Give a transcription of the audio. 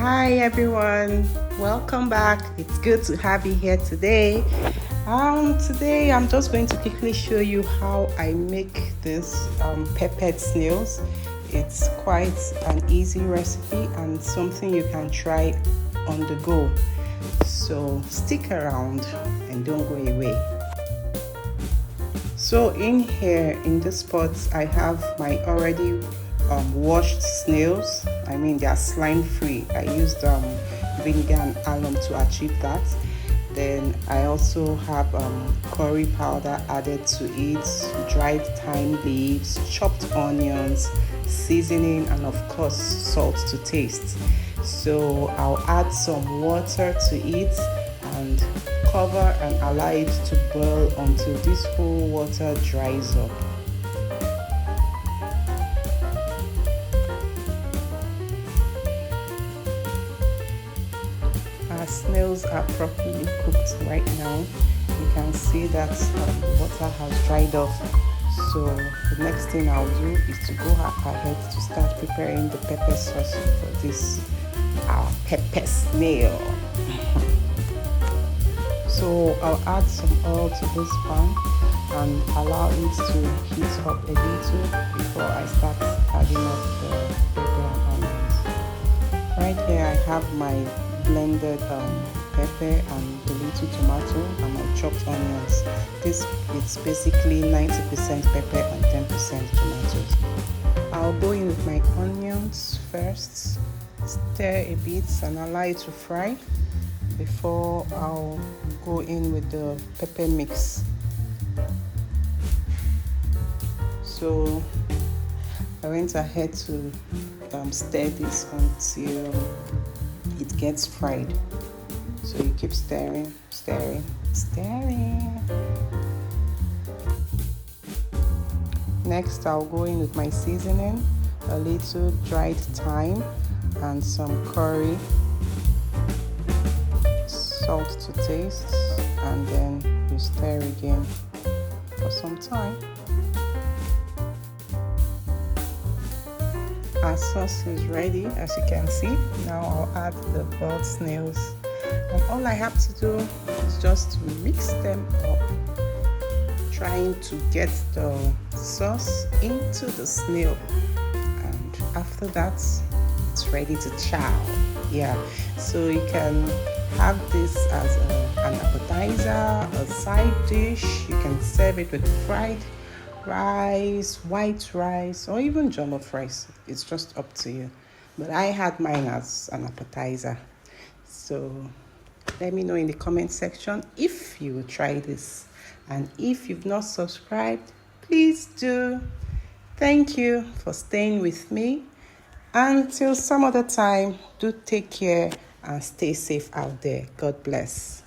Hi everyone, welcome back. It's good to have you here today. Today I'm just going to quickly show you how I make this peppered snails. It's quite an easy recipe and something you can try on the go. So stick around and don't go away. So in here, in this pot, I have my already washed snails. I mean, they are slime free. I used vinegar and alum to achieve that. Then I also have curry powder added to it, dried thyme leaves, chopped onions, seasoning, and of course salt to taste. So I'll add some water to it and cover and allow it to boil until this whole water dries up. Our snails are properly cooked right now. You can see that the water has dried off. So the next thing I'll do is to go ahead to start preparing the pepper sauce for this our pepper snail. So I'll add some oil to this pan and allow it to heat up a little before I start adding up the pepper and onions. Right here I have my blended pepper and the little tomato and my chopped onions. This is basically 90% pepper and 10% tomatoes. I'll go in with my onions first, stir a bit and allow it to fry before I'll go in with the pepper mix. So I went ahead to stir this until it gets fried. So you keep stirring. Next I'll go in with my seasoning, a little dried thyme and some curry, salt to taste, and then you stir again for some time. Our sauce is ready, as you can see. Now I'll add the boiled snails, and all I have to do is just to mix them up, trying to get the sauce into the snail, and after that it's ready to chow. Yeah, so you can have this as an appetizer, a side dish. You can serve it with fried rice, white rice, or even jollof rice. It's just up to you. But I had mine as an appetizer. So let me know in the comment section if you will try this. And if you've not subscribed, please do. Thank you for staying with me. Until some other time, do take care and stay safe out there. God bless.